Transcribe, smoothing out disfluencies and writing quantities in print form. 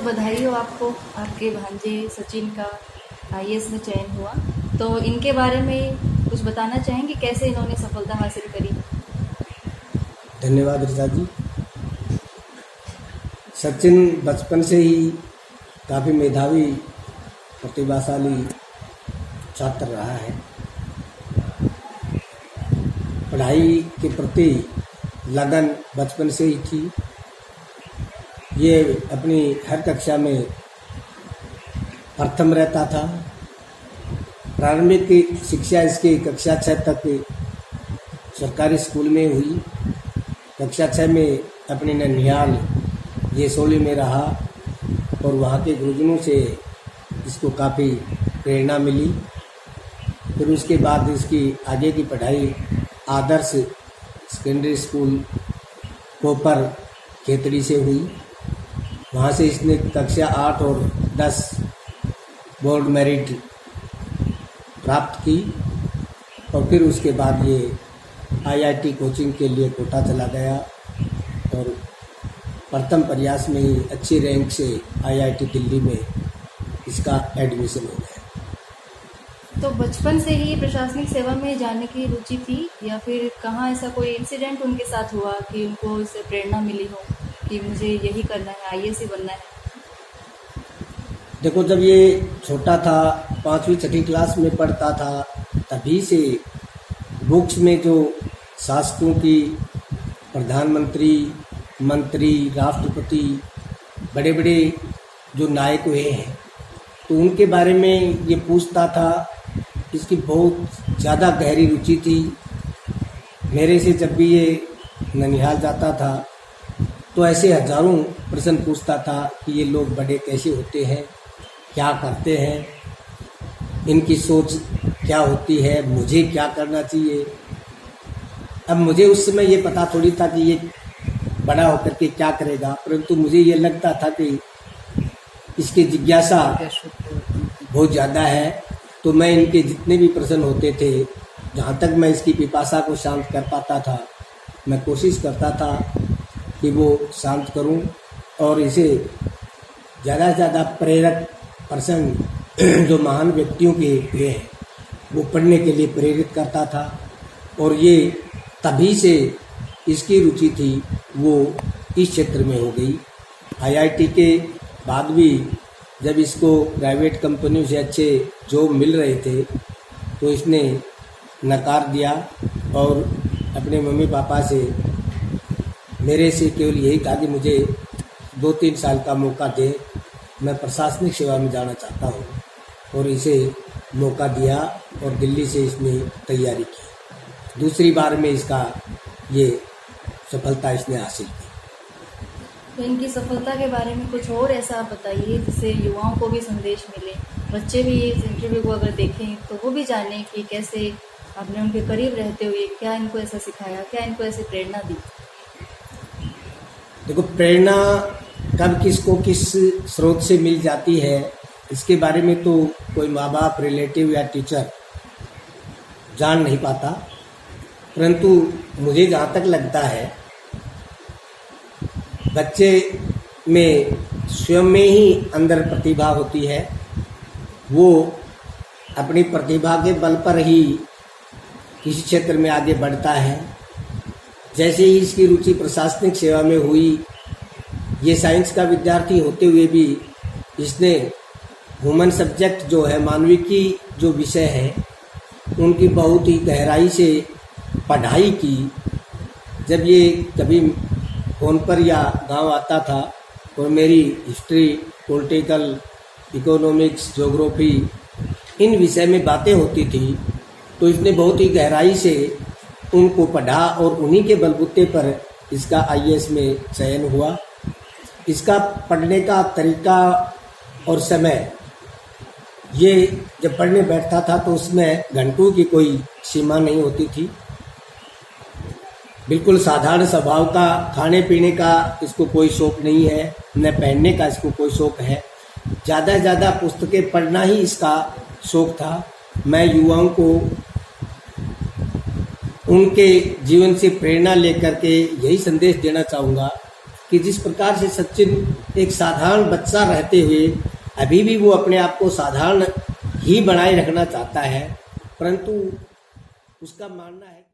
बधाई हो आपको, आपके भांजे सचिन का आईएएस में चयन हुआ। तो इनके बारे में कुछ बताना चाहेंगे, कैसे इन्होंने सफलता हासिल करी? धन्यवाद ऋचा जी। सचिन बचपन से ही काफ़ी मेधावी प्रतिभाशाली छात्र रहा है। पढ़ाई के प्रति लगन बचपन से ही थी। ये अपनी हर कक्षा में प्रथम रहता था। प्रारंभिक शिक्षा इसकी कक्षा 6 तक सरकारी स्कूल में हुई। कक्षा 6 में अपने ननिहाल येसोली में रहा और वहाँ के गुरुजनों से इसको काफ़ी प्रेरणा मिली। फिर उसके बाद इसकी आगे की पढ़ाई आदर्श सेकेंडरी स्कूल कोपर खेतड़ी से हुई। वहाँ से इसने कक्षा 8 और 10 बोर्ड मेरिट प्राप्त की और फिर उसके बाद ये आईआईटी कोचिंग के लिए कोटा चला गया और प्रथम प्रयास में ही अच्छी रैंक से आईआईटी दिल्ली में इसका एडमिशन हो गया। तो बचपन से ही प्रशासनिक सेवा में जाने की रुचि थी या फिर कहाँ ऐसा कोई इंसिडेंट उनके साथ हुआ कि उनको इससे प्रेरणा मिली हो कि मुझे यही करना है, आईएएस ही बनना है? देखो, जब ये छोटा था, 5वीं 6वीं क्लास में पढ़ता था, तभी से बुक्स में जो शासकों की, प्रधानमंत्री, मंत्री, राष्ट्रपति, बड़े बड़े जो नायक हुए हैं, तो उनके बारे में ये पूछता था। इसकी बहुत ज़्यादा गहरी रुचि थी। मेरे से जब भी ये ननिहाल जाता था तो ऐसे हजारों प्रश्न पूछता था कि ये लोग बड़े कैसे होते हैं, क्या करते हैं, इनकी सोच क्या होती है, मुझे क्या करना चाहिए। अब मुझे उस समय ये पता थोड़ी था कि ये बड़ा होकर के क्या करेगा, परंतु मुझे ये लगता था कि इसकी जिज्ञासा बहुत ज़्यादा है। तो मैं इनके जितने भी प्रश्न होते थे, जहाँ तक मैं इसकी पिपासा को शांत कर पाता था, मैं कोशिश करता था कि वो शांत करूं और इसे ज़्यादा से ज़्यादा प्रेरक प्रसंग जो महान व्यक्तियों के हुए हैं वो पढ़ने के लिए प्रेरित करता था। और ये तभी से इसकी रुचि थी वो इस क्षेत्र में हो गई। आईआईटी के बाद भी जब इसको प्राइवेट कंपनियों से अच्छे जॉब मिल रहे थे तो इसने नकार दिया और अपने मम्मी पापा से, मेरे से केवल यही कहा कि मुझे 2-3 साल का मौका दे, मैं प्रशासनिक सेवा में जाना चाहता हूँ। और इसे मौका दिया और दिल्ली से इसने तैयारी की। दूसरी बार में इसका ये सफलता इसने हासिल की। तो इनकी सफलता के बारे में कुछ और ऐसा आप बताइए जिससे युवाओं को भी संदेश मिले, बच्चे भी इस इंटरव्यू को अगर देखें तो वो भी जाने कि कैसे आपने उनके करीब रहते हुए क्या इनको ऐसा सिखाया, क्या इनको ऐसी प्रेरणा दी। देखो, प्रेरणा कब किसको किस स्रोत से मिल जाती है इसके बारे में तो कोई माँ बाप, रिलेटिव या टीचर जान नहीं पाता, परंतु मुझे जहाँ तक लगता है बच्चे में स्वयं में ही अंदर प्रतिभा होती है। वो अपनी प्रतिभा के बल पर ही किसी क्षेत्र में आगे बढ़ता है। जैसे ही इसकी रुचि प्रशासनिक सेवा में हुई, ये साइंस का विद्यार्थी होते हुए भी इसने ह्यूमन सब्जेक्ट जो है, मानविकी जो विषय है, उनकी बहुत ही गहराई से पढ़ाई की। जब ये कभी फ़ोन पर या गांव आता था और मेरी हिस्ट्री, पॉलिटिकल, इकोनॉमिक्स, ज्योग्राफी इन विषय में बातें होती थी तो इसने बहुत ही गहराई से उनको पढ़ा और उन्हीं के बलबूते पर इसका आईएएस में चयन हुआ। इसका पढ़ने का तरीका और समय, ये जब पढ़ने बैठता था तो उसमें घंटों की कोई सीमा नहीं होती थी। बिल्कुल साधारण स्वभाव का, खाने पीने का इसको कोई शौक नहीं है, न पहनने का इसको कोई शौक है। ज़्यादा से ज़्यादा पुस्तकें पढ़ना ही इसका शौक था। मैं युवाओं को उनके जीवन से प्रेरणा लेकर के यही संदेश देना चाहूँगा कि जिस प्रकार से सचिन एक साधारण बच्चा रहते हुए अभी भी वो अपने आप को साधारण ही बनाए रखना चाहता है, परंतु उसका मानना है